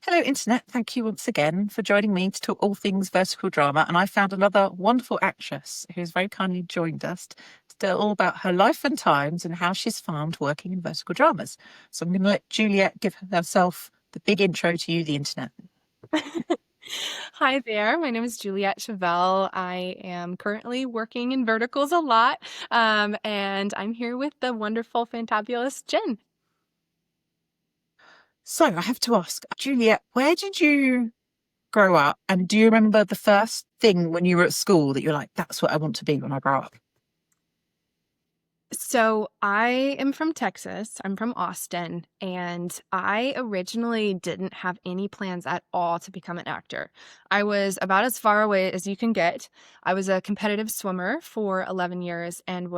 Hello, Internet. Thank you once again for joining me to talk all things vertical drama. And I found another wonderful actress who's very kindly joined us to tell all about her life and times and how she's found working in vertical dramas. So I'm going to let Juliet give herself the big intro to you, the Internet. Hi there, my name is Juliet Chevelle. I am currently working in verticals a lot, and I'm here with the wonderful, fantabulous Jen. So I have to ask, Juliet, where did you grow up? And do you remember the first thing when you were at school that you're like, that's what I want to be when I grow up? So I am from Texas. I'm from Austin, and I originally didn't have any plans at all to become an actor. I was about as far away as you can get. I was a competitive swimmer for 11 years and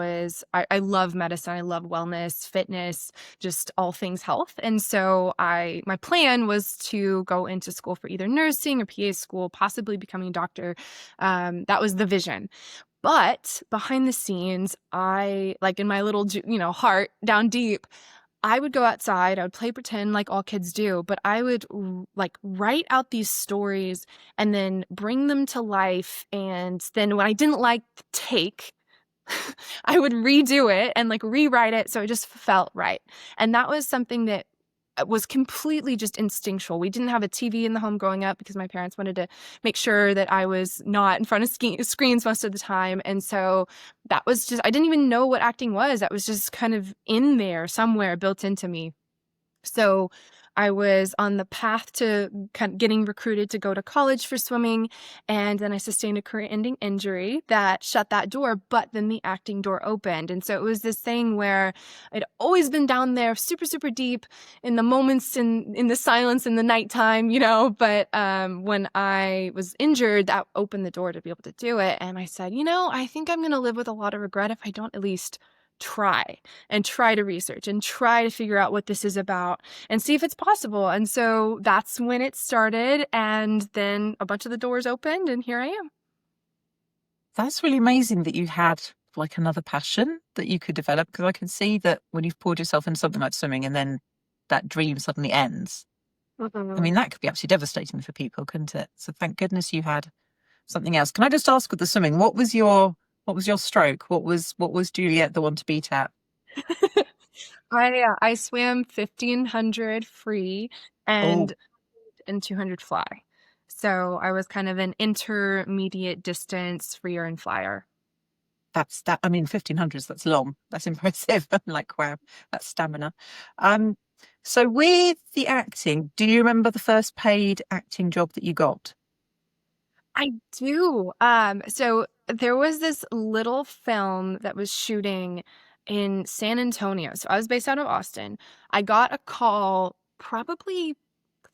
I love medicine. I love wellness, fitness, just all things health. And so my plan was to go into school for either nursing or PA school, possibly becoming a doctor. That was the vision. But behind the scenes, I, like in my little, heart down deep, I would go outside, I would play pretend like all kids do, but I would like write out these stories and then bring them to life. And then when I didn't like the take, I would redo it and like rewrite it so it just felt right. And that was something that was completely just instinctual. We didn't have a TV in the home growing up because my parents wanted to make sure that I was not in front of screens most of the time. And so that was just, I didn't even know what acting was. That was just kind of in there somewhere built into me. So I was on the path to kind of getting recruited to go to college for swimming, and then I sustained a career-ending injury that shut that door, but then the acting door opened. And so it was this thing where I'd always been down there super, super deep in the moments in the silence in the nighttime, but when I was injured, that opened the door to be able to do it. And I said, I think I'm going to live with a lot of regret if I don't at least try to research and try to figure out what this is about and see if it's possible. And so that's when it started. And then a bunch of the doors opened, and here I am. That's really amazing that you had like another passion that you could develop because I can see that when you've poured yourself into something like swimming and then that dream suddenly ends. I mean, Mhm. that could be absolutely devastating for people, couldn't it? So thank goodness you had something else. Can I just ask with the swimming, what was your stroke? What was Juliet the one to beat at? I swam 1500 free and Oh, 200 fly. So I was kind of an intermediate distance freer and flyer. that's that. I mean, 1500s, that's long. That's impressive. I'm like, wow, that's stamina. Um, so with the acting, do you remember the first paid acting job that you got? I do. So there was this little film that was shooting in San Antonio. So I was based out of Austin. I got a call probably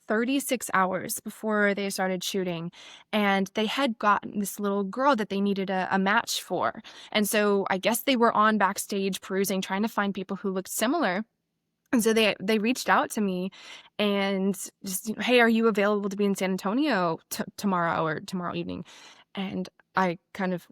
36 hours before they started shooting, and they had gotten this little girl that they needed a match for. And so I guess they were on backstage perusing, trying to find people who looked similar. And so they reached out to me and just, hey, are you available to be in San Antonio tomorrow or tomorrow evening? And I kind of,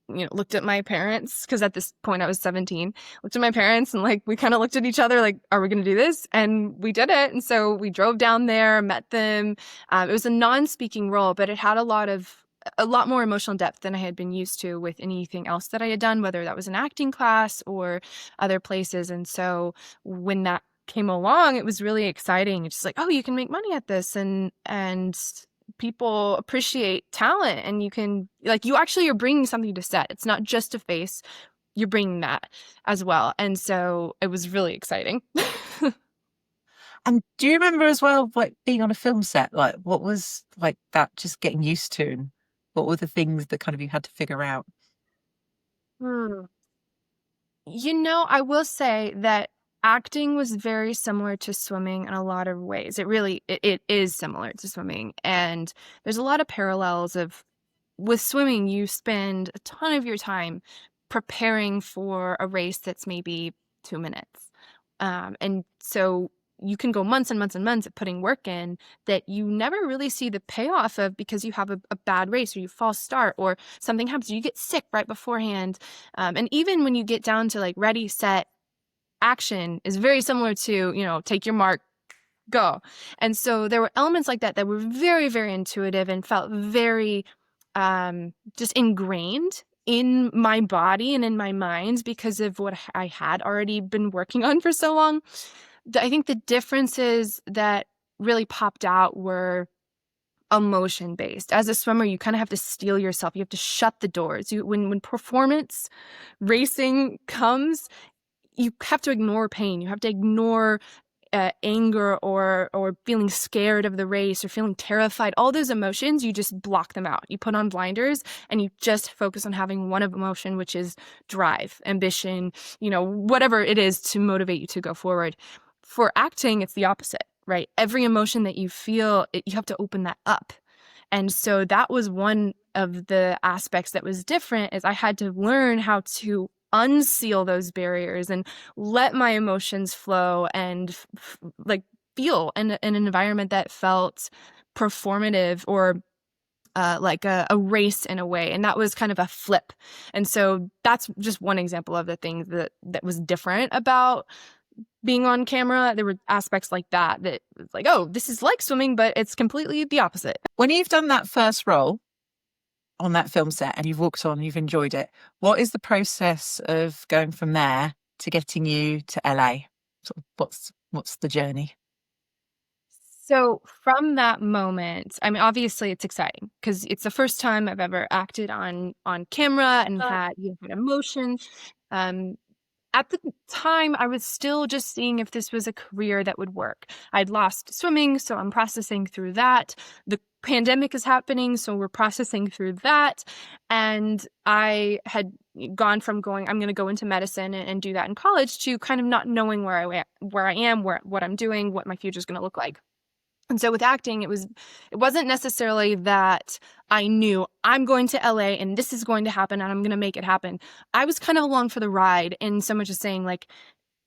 looked at my parents because at this point I was 17, looked at my parents and like we kind of looked at each other like, are we going to do this? And we did it. And so we drove down there, met them. It was a non-speaking role, but it had a lot more emotional depth than I had been used to with anything else that I had done, whether that was an acting class or other places. And so when that came along, it was really exciting. It's just like, oh, you can make money at this, and people appreciate talent, and you can like you actually are bringing something to set. It's not just a face. You're bringing that as well. And so it was really exciting. And do you remember as well, like being on a film set? Like, what was like that? Just getting used to, and what were the things that kind of you had to figure out? Hmm. I will say that acting was very similar to swimming in a lot of ways. It is similar to swimming. And there's a lot of parallels of with swimming, you spend a ton of your time preparing for a race that's maybe 2 minutes. And so you can go months and months and months at putting work in that you never really see the payoff of because you have a bad race or you false start or something happens. You get sick right beforehand. And even when you get down to like ready, set, action is very similar to, take your mark, go. And so there were elements like that that were very, very intuitive and felt very just ingrained in my body and in my mind because of what I had already been working on for so long. I think the differences that really popped out were emotion based. As a swimmer, you kind of have to steel yourself. You have to shut the doors. When performance racing comes, you have to ignore pain. You have to ignore anger or feeling scared of the race or feeling terrified. All those emotions, you just block them out. You put on blinders and you just focus on having one emotion, which is drive, ambition, whatever it is to motivate you to go forward. For acting, it's the opposite, right? Every emotion that you feel, you have to open that up. And so that was one of the aspects that was different, is I had to learn how to unseal those barriers and let my emotions flow and feel in an environment that felt performative or like a race in a way. And that was kind of a flip. And so that's just one example of the things that was different about being on camera. There were aspects like that was like, oh, this is like swimming, but it's completely the opposite. When you've done that first role on that film set and you've walked on, you've enjoyed it, what is the process of going from there to getting you to LA? Sort of what's the journey? So from that moment, I mean, obviously it's exciting because it's the first time I've ever acted on camera and had emotion. At the time, I was still just seeing if this was a career that would work. I'd lost swimming, so I'm processing through that. The pandemic is happening, so we're processing through that. And I had gone from going, I'm going to go into medicine and do that in college, to kind of not knowing where I am, what I'm doing, what my future is going to look like. And so with acting, it wasn't necessarily that I knew I'm going to LA and this is going to happen and I'm going to make it happen. I was kind of along for the ride, in so much as saying, like,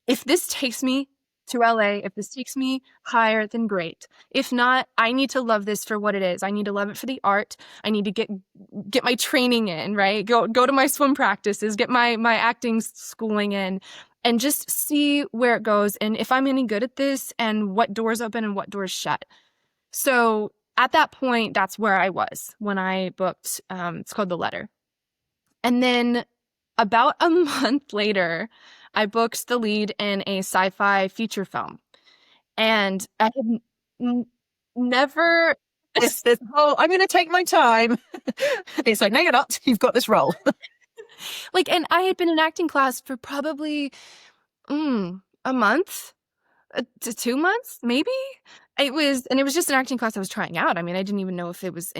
if this takes me to LA, if this takes me higher, then great. If not, I need to love this for what it is. I need to love it for the art. I need to get my training in, right? Go to my swim practices, get my acting schooling in, and just see where it goes. And if I'm any good at this, and what doors open and what doors shut. So at that point, that's where I was when I booked, it's called The Letter. And then about a month later, I booked the lead in a sci-fi feature film. And I had never... This whole, I'm going to take my time. It's like, no, you're not. You've got this role. And I had been in acting class for probably a month to 2 months, maybe. It was just an acting class I was trying out. I mean, I didn't even know if it was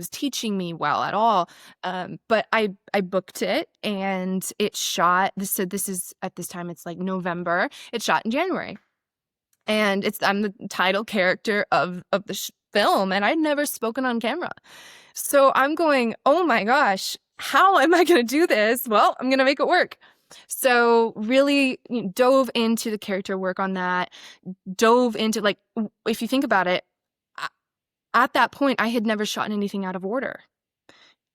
teaching me well at all. But I booked it, and it shot. So this is, at this time, it's like November. It shot in January, and I'm the title character of the film, and I'd never spoken on camera. So I'm going, oh my gosh, how am I going to do this? Well, I'm going to make it work. So really dove into the character work on that, dove into, if you think about it, at that point, I had never shot anything out of order.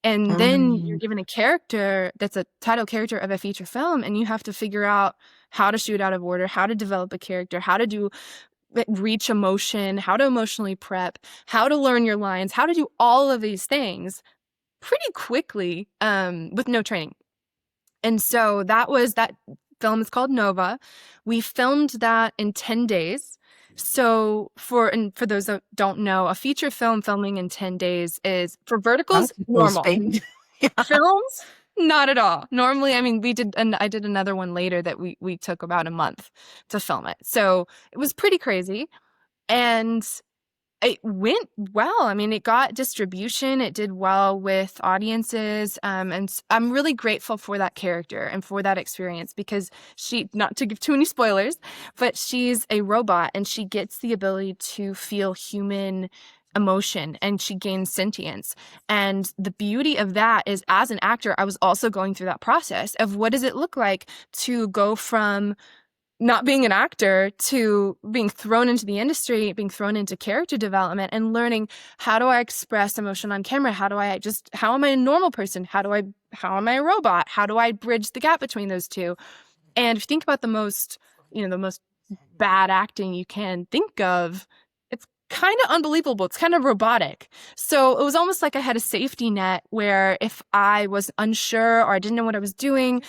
And then you're given a character that's a title character of a feature film, and you have to figure out how to shoot out of order, how to develop a character, how to reach emotion, how to emotionally prep, how to learn your lines, how to do all of these things pretty quickly with no training. And so that film is called Nova. We filmed that in 10 days. So for those that don't know, a feature film filming in 10 days is, for verticals, normal. Yeah. Films, not at all. Normally, I mean, I did another one later that we took about a month to film it. So it was pretty crazy. And it went well. I mean, it got distribution. It did well with audiences. And I'm really grateful for that character and for that experience, because not to give too many spoilers, but she's a robot and she gets the ability to feel human emotion, and she gains sentience. And the beauty of that is, as an actor, I was also going through that process of what does it look like to go from not being an actor to being thrown into the industry, being thrown into character development, and learning, how do I express emotion on camera? How am I a normal person? How am I a robot? How do I bridge the gap between those two? And if you think about the most bad acting you can think of, it's kind of unbelievable. It's kind of robotic. So it was almost like I had a safety net where if I was unsure or I didn't know what I was doing,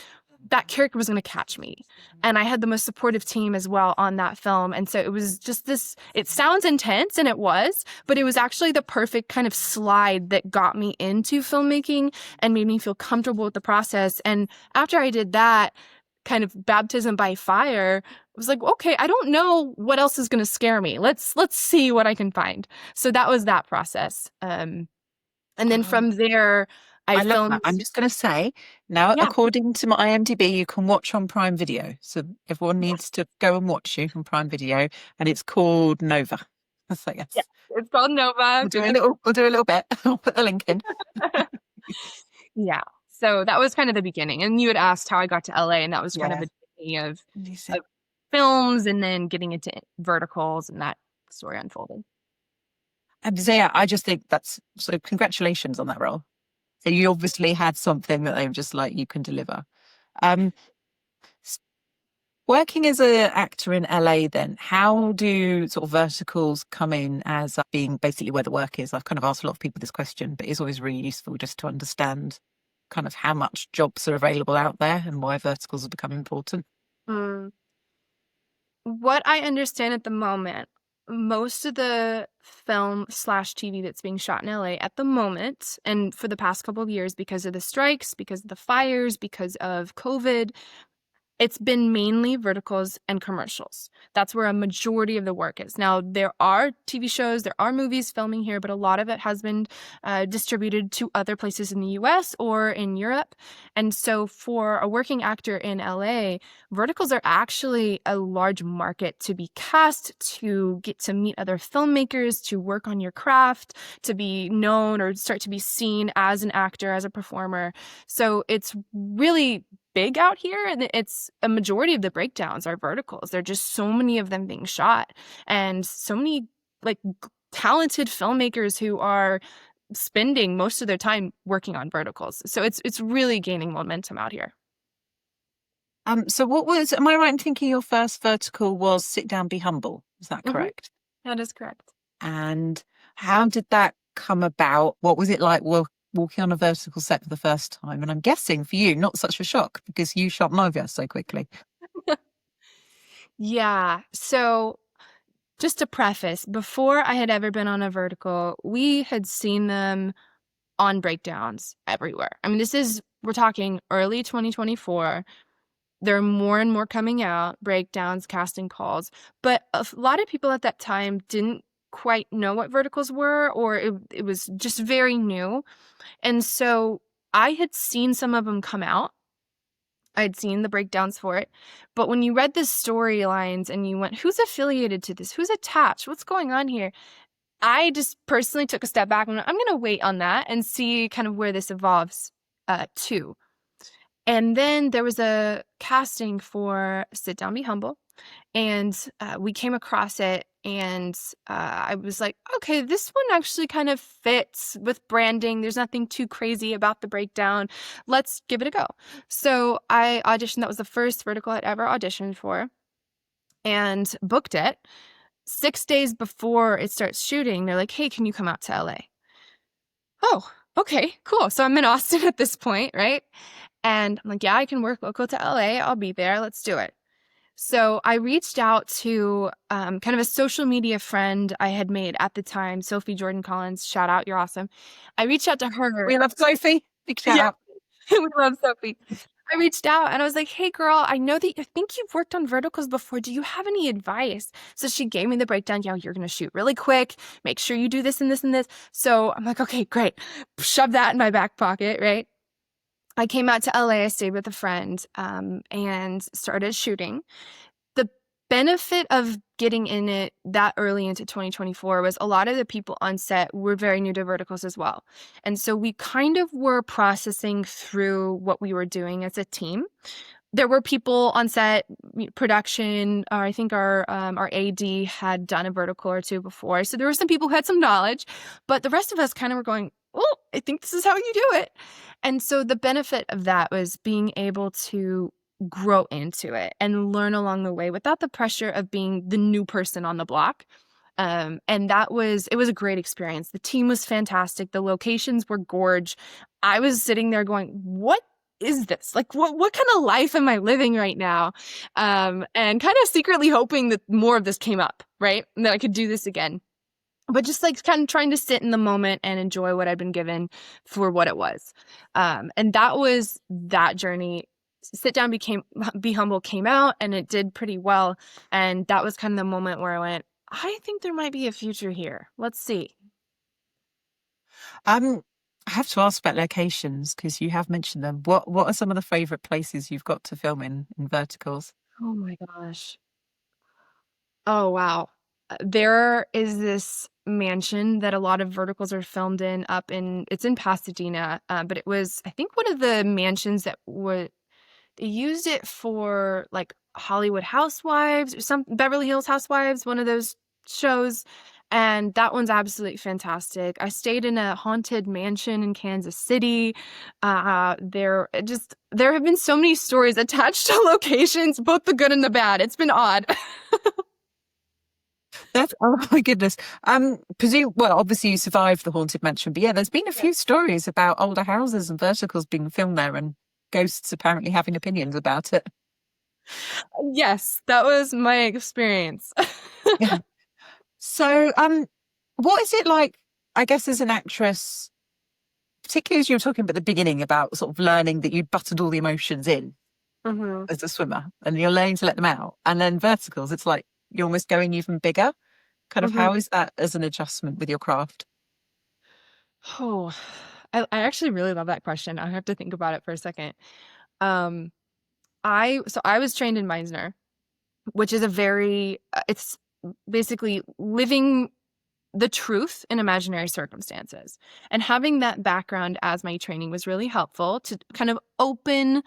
that character was going to catch me. And I had the most supportive team as well on that film. And so it was just this, it sounds intense, and it was, but it was actually the perfect kind of slide that got me into filmmaking and made me feel comfortable with the process. And after I did that, kind of baptism by fire, it was like, okay, I don't know what else is going to scare me. Let's see what I can find. So that was that process. And then from there, I love filmed. that. I'm just going to say now, Yeah. according to my IMDb, you can watch on Prime Video. So everyone needs to go and watch you on Prime Video, and it's called Nova. So Yeah, yes, it's called Nova. we'll do a little bit. I'll put the link in. Yeah. So that was kind of the beginning. And you had asked how I got to LA, and that was kind of Yeah. the beginning of Decent. films and then getting into verticals, and that story unfolded. So yeah, I just think that's so congratulations on that role. So you obviously had something that they were just like, you can deliver. Um, s- Working as an actor in LA, then, how do sort of verticals come in as being basically where the work is? I've kind of asked a lot of people this question, but it's always really useful just to understand kind of how much jobs are available out there and why verticals have become important. Mm. What I understand at the moment, most of the film/TV that's being shot in LA at the moment, and for the past couple of years, because of the strikes, because of the fires, because of COVID, it's been mainly verticals and commercials. That's where a majority of the work is. Now, there are TV shows, there are movies filming here, but a lot of it has been distributed to other places in the US or in Europe. And so for a working actor in LA, verticals are actually a large market to be cast, to get to meet other filmmakers, to work on your craft, to be known or start to be seen as an actor, as a performer. So it's really big out here, and it's a majority of the breakdowns are verticals. There are just so many of them being shot, and so many like talented filmmakers who are spending most of their time working on verticals. So it's really gaining momentum out here. So am I right in thinking your first vertical was Sit Down, Be Humble? Is that correct? That is correct. And how did that come about? What was it like walking on a vertical set for the first time? And I'm guessing for you, not such a shock because you shot Nova so quickly. Yeah. So just to preface, before I had ever been on a vertical, we had seen them on breakdowns everywhere. I mean, we're talking early 2024. There are more and more coming out, breakdowns, casting calls. But a lot of people at that time didn't quite know what verticals were, or it was just very new. And so I had seen some of them come out. I'd seen the breakdowns for it. But when you read the storylines and you went, who's affiliated to this? Who's attached? What's going on here? I just personally took a step back and went, I'm going to wait on that and see kind of where this evolves to. And then there was a casting for Sit Down, Be Humble. And we came across it, and I was like, okay, this one actually kind of fits with branding. There's nothing too crazy about the breakdown. Let's give it a go. So I auditioned. That was the first vertical I'd ever auditioned for, and booked it. 6 days before it starts shooting, they're like, hey, can you come out to LA? Oh, okay, cool. So I'm in Austin at this point, right? And I'm like, yeah, I can work local to LA. I'll be there. Let's do it. So I reached out to kind of a social media friend I had made at the time, Sophie Jordan Collins. Shout out, you're awesome. I reached out to her. We love Sophie. Big shout out. We love Sophie. I reached out and I was like, hey, girl, I know that I think you've worked on verticals before. Do you have any advice? So she gave me the breakdown. Yeah, you're going to shoot really quick. Make sure you do this and this and this. So I'm like, okay, great. Shove that in my back pocket, right? I came out to LA. I stayed with a friend and started shooting. The benefit of getting in it that early into 2024 was a lot of the people on set were very new to verticals as well. And so we kind of were processing through what we were doing as a team. There were people on set, production, or I think our AD had done a vertical or two before. So there were some people who had some knowledge, but the rest of us kind of were going, oh, I think this is how you do it. And so the benefit of that was being able to grow into it and learn along the way without the pressure of being the new person on the block. And it was a great experience. The team was fantastic. The locations were gorge. I was sitting there going, what is this? Like, what kind of life am I living right now? And kind of secretly hoping that more of this came up, right? And that I could do this again. But just like kind of trying to sit in the moment and enjoy what I'd been given for what it was. And that was that journey. Sit Down, Be Humble came out, and it did pretty well. And that was kind of the moment where I went, I think there might be a future here. Let's see. I have to ask about locations because you have mentioned them. What are some of the favorite places you've got to film in verticals? Oh my gosh. Oh, wow. There is this mansion that a lot of verticals are filmed in it's in Pasadena, but it was, I think, one of the mansions that they used it for like Hollywood Housewives or some Beverly Hills Housewives, one of those shows. And that one's absolutely fantastic. I stayed in a haunted mansion in Kansas City. There have been so many stories attached to locations, both the good and the bad. It's been odd. That's oh my goodness. Obviously you survived the haunted mansion, but yeah, there's been a few stories about older houses and verticals being filmed there and ghosts apparently having opinions about it. Yes, that was my experience. Yeah. So, what is it like, I guess, as an actress, particularly as you were talking about the beginning about sort of learning that you buttoned all the emotions in as a swimmer and you're learning to let them out. And then verticals, it's like you're almost going even bigger. Kind of how is that as an adjustment with your craft? Oh, I actually really love that question. I have to think about it for a second. Um, I was trained in Meisner, which is it's basically living the truth in imaginary circumstances. And having that background as my training was really helpful to kind of open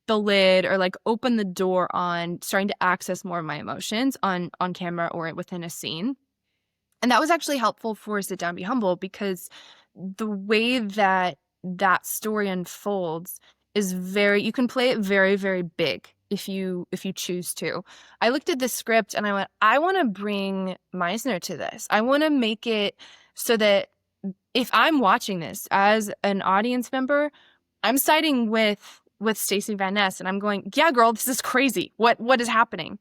the lid or like open the door on starting to access more of my emotions on camera or within a scene. And that was actually helpful for Sit Down, Be Humble because the way that that story unfolds is you can play it very, very big if you choose to. I looked at the script and I went, I want to bring Meisner to this. I want to make it so that if I'm watching this as an audience member, I'm siding with Stacey Van Ness and I'm going, yeah, girl, this is crazy. What is happening?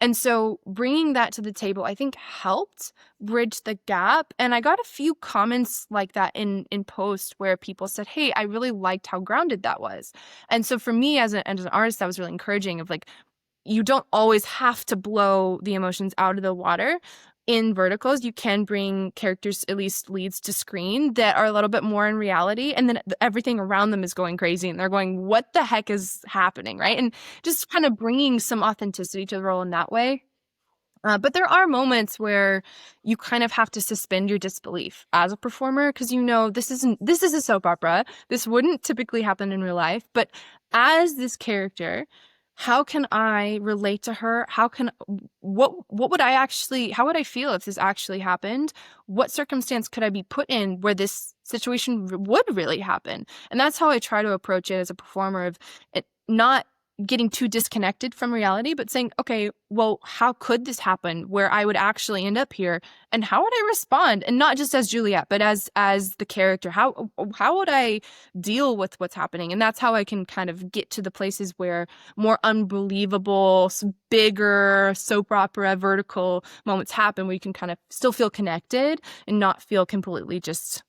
And so bringing that to the table, I think helped bridge the gap. And I got a few comments like that in post where people said, hey, I really liked how grounded that was. And so for me as an artist, that was really encouraging of like, you don't always have to blow the emotions out of the water. In verticals, you can bring characters, at least leads, to screen that are a little bit more in reality, and then everything around them is going crazy, and they're going, what the heck is happening, right? And just kind of bringing some authenticity to the role in that way. But there are moments where you kind of have to suspend your disbelief as a performer because this is a soap opera. This wouldn't typically happen in real life, but as this character, how can I relate to her? What would how would I feel if this actually happened? What circumstance could I be put in where this situation would really happen? And that's how I try to approach it as a performer of it, not getting too disconnected from reality, but saying, okay, well, how could this happen where I would actually end up here? And how would I respond? And not just as Juliet, but as the character, how would I deal with what's happening? And that's how I can kind of get to the places where more unbelievable, bigger soap opera vertical moments happen where you can kind of still feel connected and not feel completely just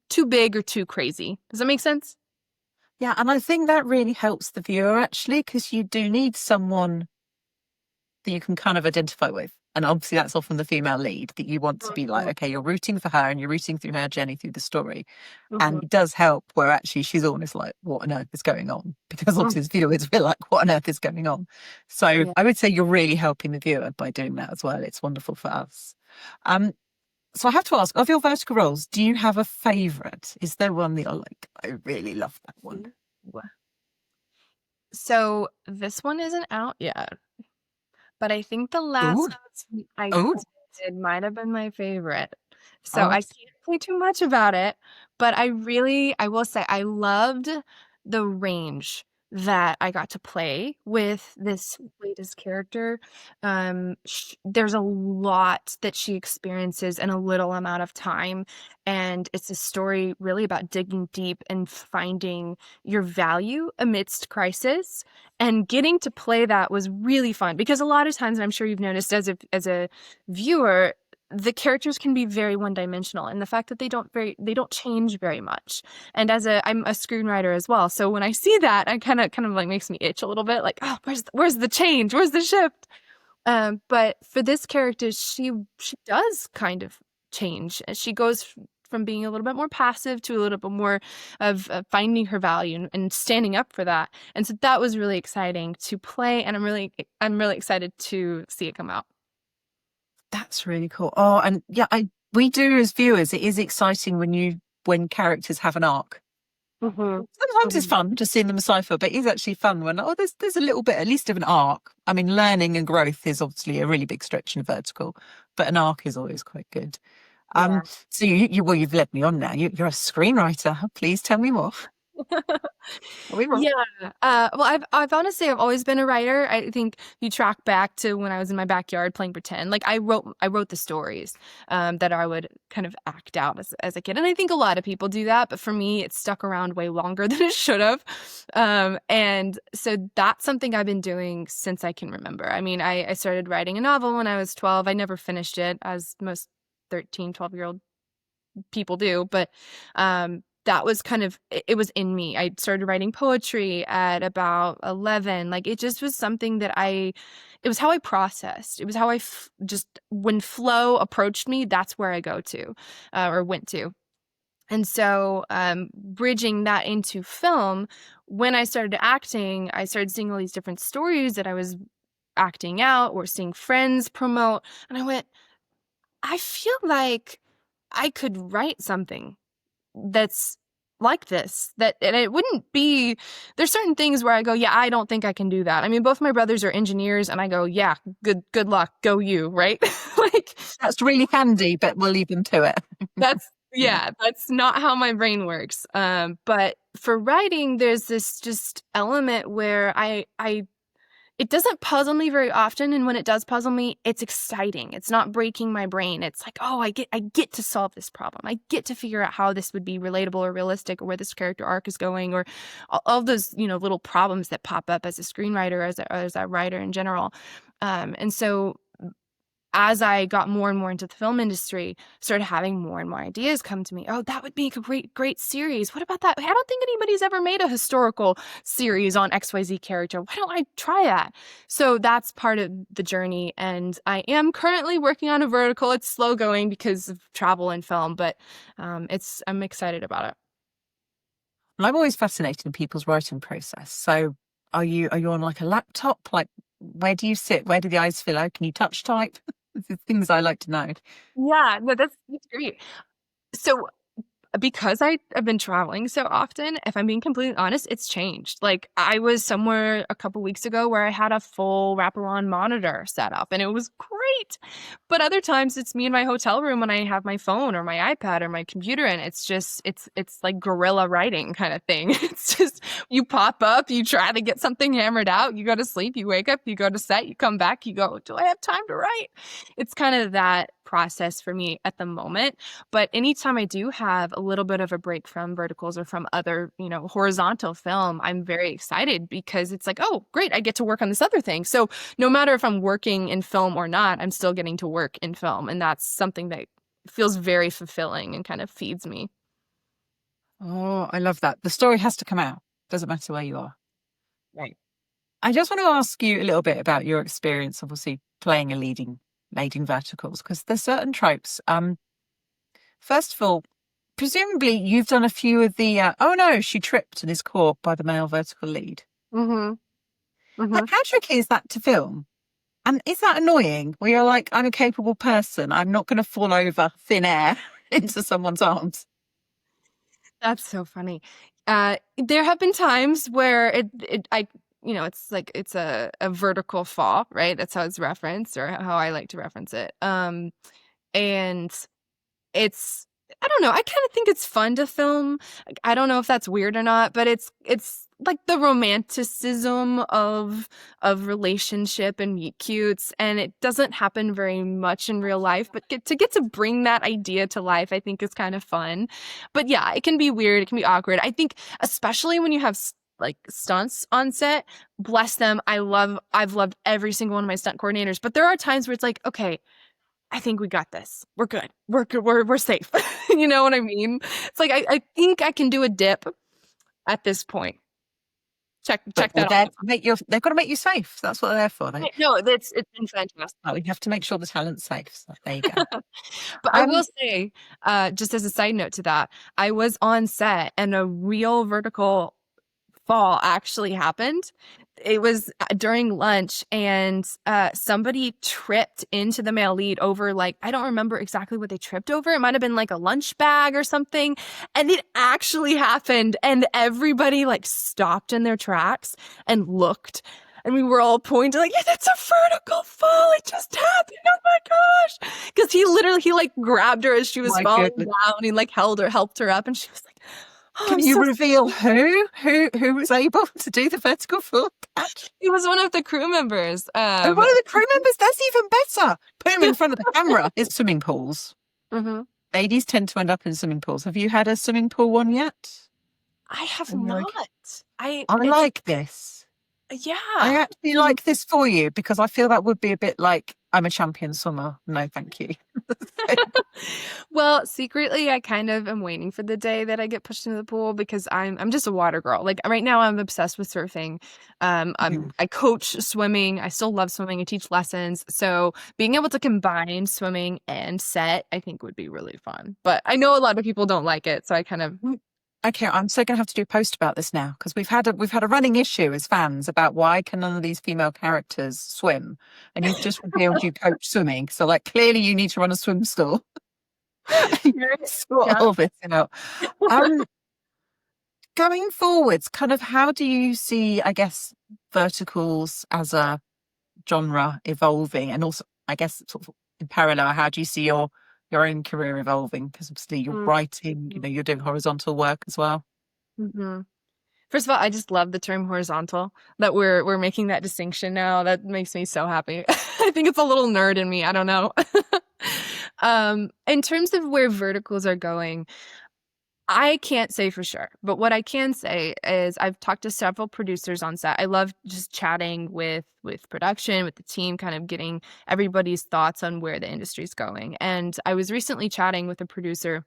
too big or too crazy. Does that make sense? Yeah, and I think that really helps the viewer actually, because you do need someone that you can kind of identify with. And obviously that's often the female lead that you want to be like, okay, you're rooting for her and you're rooting through her journey through the story. And it does help where actually she's almost like, what on earth is going on? Because obviously as viewers, we're like, what on earth is going on? So I would say you're really helping the viewer by doing that as well. It's wonderful for us. So I have to ask, of your vertical roles, do you have a favourite? Is there one that you're like, I really love that one? So this one isn't out yet, but I think the last one I did might have been my favorite. So I can't say too much about it, but I will say I loved the range that I got to play with this latest character. There's a lot that she experiences in a little amount of time, and it's a story really about digging deep and finding your value amidst crisis. And getting to play that was really fun because a lot of times, and I'm sure you've noticed as a viewer, the characters can be very one-dimensional, and the fact that they don't change very much. And I'm a screenwriter as well, so when I see that, I kind of like makes me itch a little bit, like, oh, where's the change? Where's the shift? But for this character, she does kind of change. She goes from being a little bit more passive to a little bit more of finding her value and standing up for that. And so that was really exciting to play, and I'm really excited to see it come out. That's really cool. Oh, and yeah, we do as viewers. It is exciting when characters have an arc. Mm-hmm. Sometimes it's Mm-hmm. fun just seeing them cipher, but it's actually fun when there's a little bit at least of an arc. I mean, learning and growth is obviously a really big stretch in a vertical, but an arc is always quite good. Yeah. So you've led me on now. You're a screenwriter. Please tell me more. Are we wrong? Yeah. Well, I've honestly I've always been a writer. I think you track back to when I was in my backyard playing pretend. Like I wrote the stories that I would kind of act out as a kid. And I think a lot of people do that, but for me it stuck around way longer than it should have. And so that's something I've been doing since I can remember. I mean, I started writing a novel when I was 12. I never finished it, as most 13, 12-year-old people do, but that was kind of it was in me. I started writing poetry at about 11. Like it just was something that it was how I processed. It was how just when flow approached me, that's where I go to or went to. And so bridging that into film, when I started acting, I started seeing all these different stories that I was acting out or seeing friends promote, and I went, I feel like I could write something that's like this. And it wouldn't be, there's certain things where I go, yeah, I don't think I can do that. I mean, both my brothers are engineers, and I go, yeah, good luck, go you, right? Like That's really handy, but we'll leave them to it. that's Yeah. yeah, that's not how my brain works. But for writing, there's this just element where I it doesn't puzzle me very often, and when it does puzzle me, it's exciting. It's not breaking my brain. It's like, oh, I get to solve this problem. I get to figure out how this would be relatable or realistic, or where this character arc is going, or all those, little problems that pop up as a screenwriter, as a writer in general. And so as I got more and more into the film industry, started having more and more ideas come to me. Oh, that would be a great series. What about that? I don't think anybody's ever made a historical series on XYZ character. Why don't I try that? So that's part of the journey. And I am currently working on a vertical. It's slow going because of travel and film, but I'm excited about it. And I'm always fascinated in people's writing process. So are you on like a laptop? Like where do you sit? Where do the eyes fill out? Can you touch type? The things I like to know. Yeah, no, that's great. So because I've been traveling so often, if I'm being completely honest, it's changed. Like I was somewhere a couple weeks ago where I had a full wraparound monitor set up, and it was great. But other times it's me in my hotel room when I have my phone or my iPad or my computer, and it's like guerrilla writing kind of thing. It's just you pop up, you try to get something hammered out, you go to sleep, you wake up, you go to set, you come back, you go, do I have time to write? It's kind of that process for me at the moment. But anytime I do have a little bit of a break from verticals or from other, horizontal film, I'm very excited because it's like, oh, great, I get to work on this other thing. So no matter if I'm working in film or not, I'm still getting to work in film. And that's something that feels very fulfilling and kind of feeds me. Oh, I love that. The story has to come out. Doesn't matter where you are. Right. I just want to ask you a little bit about your experience, obviously playing a leading verticals, because there's certain tropes. First of all, presumably you've done a few of the oh no, she tripped and is caught by the male vertical lead. Mm-hmm. Mm-hmm. How tricky is that to film? And is that annoying? Where you're like, I'm a capable person. I'm not going to fall over thin air into someone's arms. That's so funny. There have been times where it's like it's a vertical fall, right? That's how it's referenced, or how I like to reference it. And it's, I don't know. I kind of think it's fun to film. Like, I don't know if that's weird or not, but it's like the romanticism of relationship and meet cutes, and it doesn't happen very much in real life, but get to bring that idea to life, I think is kind of fun. But yeah, it can be weird, it can be awkward. I think especially when you have like stunts on set, bless them. I've loved every single one of my stunt coordinators, but there are times where it's like, okay, I think we got this. We're good. We're good. We're safe. You know what I mean? It's like I think I can do a dip at this point. Check But that they're off. they've got to make you safe. That's what they're there for. No, it's been fantastic. We have to make sure the talent's safe. So there you go. But I will say, just as a side note to that, I was on set and a real vertical fall actually happened. It was during lunch, and somebody tripped into the male lead over, like, I don't remember exactly what they tripped over. It might have been like a lunch bag or something. And it actually happened. And everybody like stopped in their tracks and looked. And we were all pointing like, yeah, it's a vertical fall. It just happened. Oh my gosh. Because he like grabbed her as she was falling down. He like helped her up. And she was like, oh, can you reveal who was able to do the vertical fall catch? He was one of the crew members. One of the crew members? That's even better. Put him in front of the camera. It's swimming pools. Mm-hmm. Ladies tend to end up in swimming pools. Have you had a swimming pool one yet? I have not. I like this. Yeah. I actually like this for you because I feel that would be a bit like, I'm a champion swimmer. No, thank you. Well, secretly, I kind of am waiting for the day that I get pushed into the pool because I'm just a water girl. Like right now, I'm obsessed with surfing. I coach swimming. I still love swimming. I teach lessons. So being able to combine swimming and set, I think would be really fun. But I know a lot of people don't like it, so I kind of. Okay, I'm so going to have to do a post about this now because we've had a running issue as fans about why can none of these female characters swim, and you've just revealed you coach swimming, so like clearly you need to run a swim school. Sort all this out. Going forwards, kind of how do you see, I guess, verticals as a genre evolving, and also I guess sort of in parallel, how do you see your own career evolving? Because obviously you're writing, you're doing horizontal work as well. Mm-hmm. First of all, I just love the term horizontal, that we're making that distinction now. That makes me so happy. I think it's a little nerd in me. I don't know. In terms of where verticals are going, I can't say for sure, but what I can say is I've talked to several producers on set. I love just chatting with production, with the team, kind of getting everybody's thoughts on where the industry's going. And I was recently chatting with a producer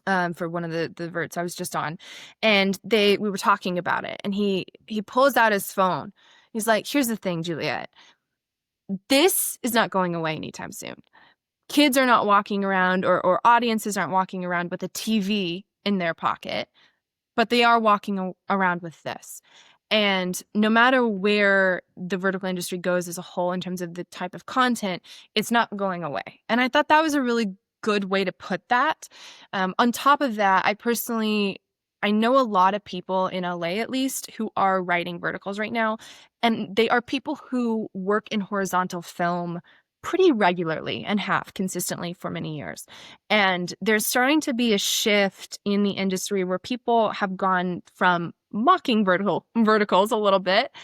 for one of the verts I was just on, and we were talking about it, and he pulls out his phone. He's like, here's the thing, Juliet, this is not going away anytime soon. Kids are not walking around, or audiences aren't walking around with a TV in their pocket, but they are walking around with this. And no matter where the vertical industry goes as a whole in terms of the type of content, it's not going away. And I thought that was a really good way to put that. On top of that, I know a lot of people in LA, at least, who are writing verticals right now, and they are people who work in horizontal film pretty regularly and have consistently for many years. And there's starting to be a shift in the industry where people have gone from mocking verticals a little bit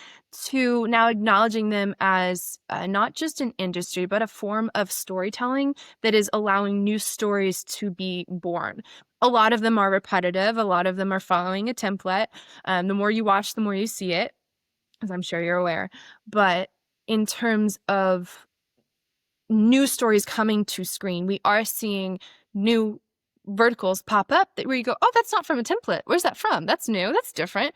to now acknowledging them as not just an industry, but a form of storytelling that is allowing new stories to be born. A lot of them are repetitive. A lot of them are following a template. The more you watch, the more you see it, as I'm sure you're aware. But in terms of new stories coming to screen, we are seeing new verticals pop up where you go, oh, that's not from a template. Where's that from? That's new. That's different.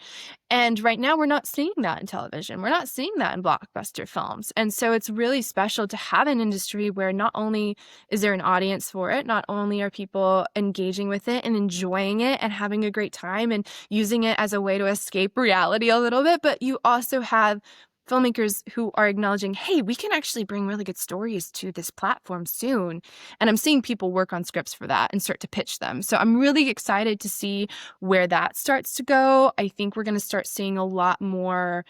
And right now we're not seeing that in television. We're not seeing that in blockbuster films. And so it's really special to have an industry where not only is there an audience for it, not only are people engaging with it and enjoying it and having a great time and using it as a way to escape reality a little bit, but you also have filmmakers who are acknowledging, hey, we can actually bring really good stories to this platform soon. And I'm seeing people work on scripts for that and start to pitch them. So I'm really excited to see where that starts to go. I think we're going to start seeing a lot more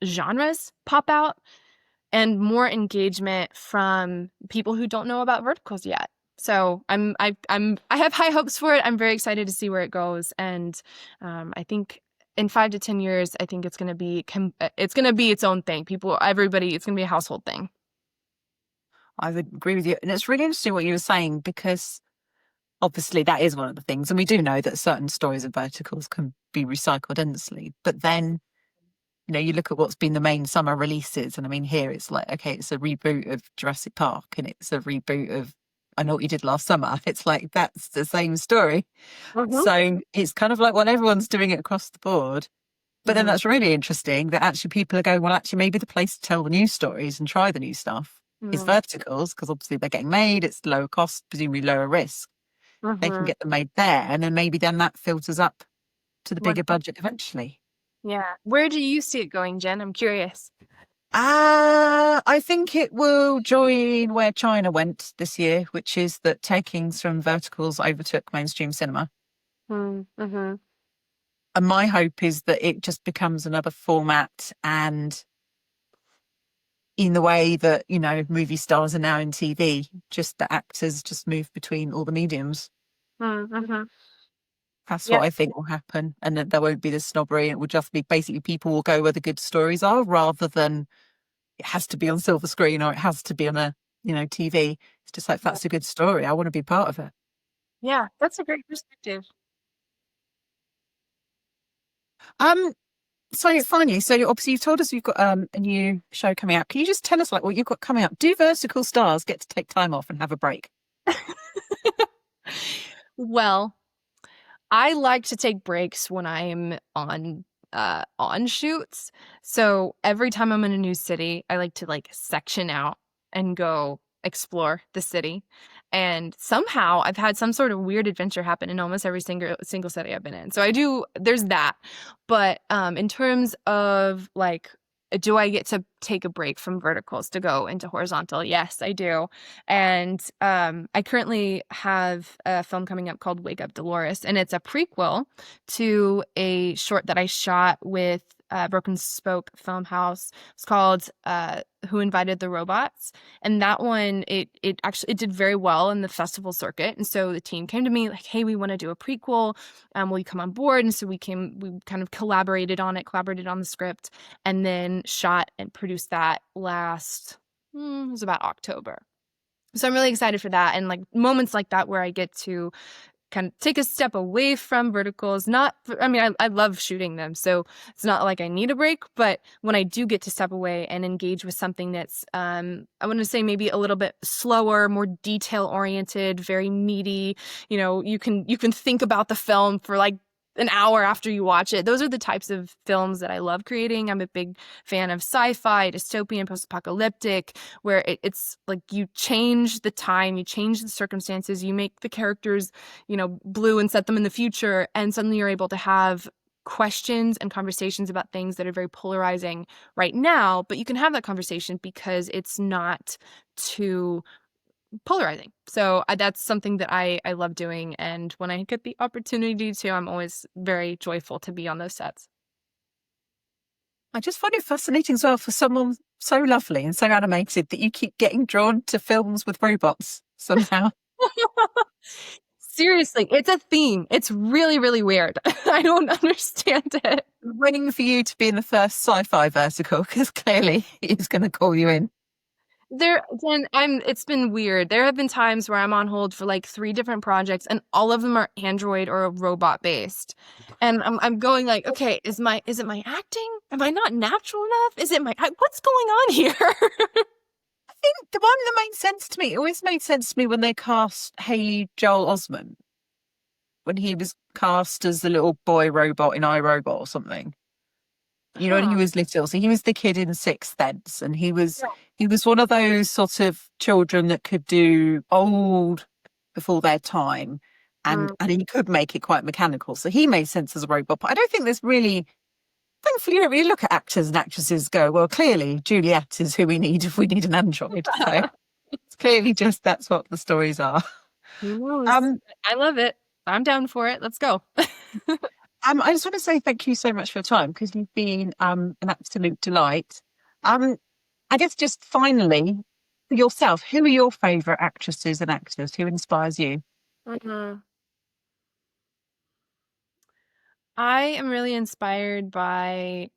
genres pop out and more engagement from people who don't know about verticals yet. So I have high hopes for it. I'm very excited to see where it goes. And I think in 5 to 10 years, I think it's going to be its own thing. Everybody, it's going to be a household thing. I would agree with you. And it's really interesting what you were saying, because obviously that is one of the things. And we do know that certain stories and verticals can be recycled endlessly. But then, you look at what's been the main summer releases. And I mean, here it's like, okay, it's a reboot of Jurassic Park and it's a reboot of I Know What You Did Last Summer. It's like, that's the same story. So it's kind of like, well, everyone's doing it across the board. But then that's really interesting that actually people are going, well, actually, maybe the place to tell the new stories and try the new stuff is verticals, because obviously they're getting made. It's lower cost, presumably lower risk. They can get them made there. And then maybe then that filters up to the bigger budget eventually. Yeah. Where do you see it going, Jen? I'm curious. I think it will join where China went this year, which is that takings from verticals overtook mainstream cinema. Mm-hmm. And my hope is that it just becomes another format, and in the way that, movie stars are now in TV, just the actors just move between all the mediums. Mm-hmm. That's what I think will happen. And that there won't be the snobbery. It will just be basically people will go where the good stories are, rather than it has to be on silver screen or it has to be on a, TV. It's just like, that's a good story, I want to be part of it. Yeah, that's a great perspective. So finally, obviously you've told us you've got a new show coming out. Can you just tell us what you've got coming up? Do vertical stars get to take time off and have a break? Well, I like to take breaks when I'm on shoots. So every time I'm in a new city, I like to section out and go explore the city. And somehow I've had some sort of weird adventure happen in almost every single city I've been in. So there's that. But in terms of do I get to take a break from verticals to go into horizontal? Yes, I do. And I currently have a film coming up called Wake Up Dolores, and it's a prequel to a short that I shot with Broken Spoke Film House. It's called Who Invited the Robots? And that one, it did very well in the festival circuit. And so the team came to me like, hey, we want to do a prequel. Will you come on board? And so we kind of collaborated on the script, and then shot and produced that it was about October. So I'm really excited for that. And moments like that where I get to kind of take a step away from verticals. I love shooting them, so it's not like I need a break, but when I do get to step away and engage with something that's, I want to say maybe a little bit slower, more detail oriented, very meaty, you can think about the film for an hour after you watch it. Those are the types of films that I love creating. I'm a big fan of sci-fi, dystopian, post-apocalyptic, where it's like you change the time, you change the circumstances, you make the characters, blue and set them in the future, and suddenly you're able to have questions and conversations about things that are very polarizing right now, but you can have that conversation because it's not too polarizing. So that's something that I love doing. And when I get the opportunity to, I'm always very joyful to be on those sets. I just find it fascinating as well, for someone so lovely and so animated, that you keep getting drawn to films with robots somehow. Seriously, it's a theme. It's really, really weird. I don't understand it. I'm waiting for you to be in the first sci-fi vertical, because clearly he's going to call you in. It's been weird. There have been times where I'm on hold for 3 different projects, and all of them are Android or robot based. And I'm going okay, is it my acting? Am I not natural enough? What's going on here? I think the one that made sense to me, it always made sense to me when they cast Haley Joel Osment, when he was cast as the little boy robot in iRobot or something. And he was little, so he was the kid in Sixth Sense, and he was one of those sort of children that could do old before their time, and he could make it quite mechanical. So he made sense as a robot. But I don't think there's really, thankfully, you don't really look at actors and actresses go, well, clearly Juliet is who we need if we need an android. So it's clearly just that's what the stories are. I love it. I'm down for it. Let's go. I just want to say thank you so much for your time, because you've been an absolute delight. I guess just finally, for yourself, who are your favourite actresses and actors? Who inspires you? I am really inspired by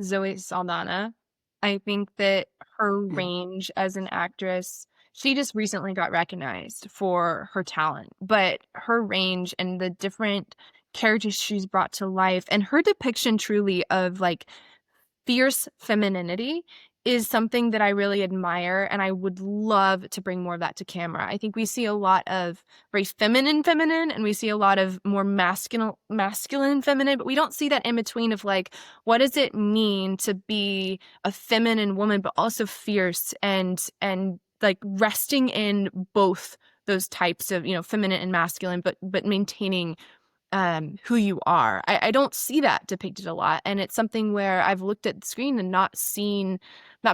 Zoe Saldana. I think that her Yeah. range as an actress, she just recently got recognized for her talent, but her range and the different characters she's brought to life and her depiction truly of like fierce femininity is something that I really admire, and I would love to bring more of that to camera. I think we see a lot of very feminine, and we see a lot of more masculine feminine, but we don't see that in between of like, what does it mean to be a feminine woman, but also fierce and like resting in both those types of, feminine and masculine, but maintaining who you are. I don't see that depicted a lot. And it's something where I've looked at the screen and not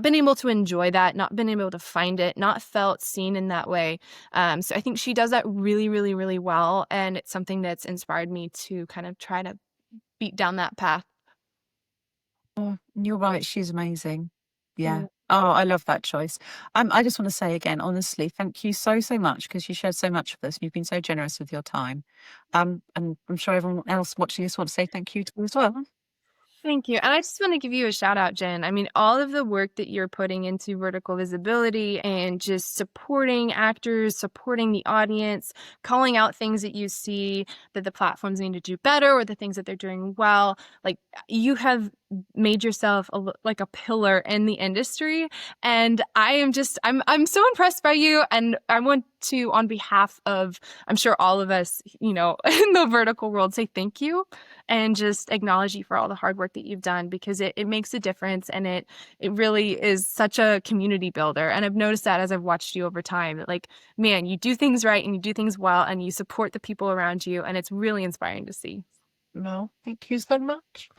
been able to enjoy that, not been able to find it, not felt seen in that way. So I think she does that really, really, really well. And it's something that's inspired me to kind of try to beat down that path. Oh, you're right. She's amazing. Yeah. Mm. Oh, I love that choice. I just want to say again, honestly, thank you so, so much because you shared so much with us. You've been so generous with your time. And I'm sure everyone else watching this wants to say thank you to you as well. Thank you. And I just want to give you a shout out, Jen. I mean, all of the work that you're putting into vertical visibility and just supporting actors, supporting the audience, calling out things that you see that the platforms need to do better or the things that they're doing well. Like you have made yourself like a pillar in the industry. And I'm so impressed by you. And I want to, on behalf of, I'm sure all of us, in the vertical world, say thank you and just acknowledge you for all the hard work that you've done because it makes a difference and it really is such a community builder. And I've noticed that as I've watched you over time that like, man, you do things right and you do things well and you support the people around you and it's really inspiring to see. No, thank you so much.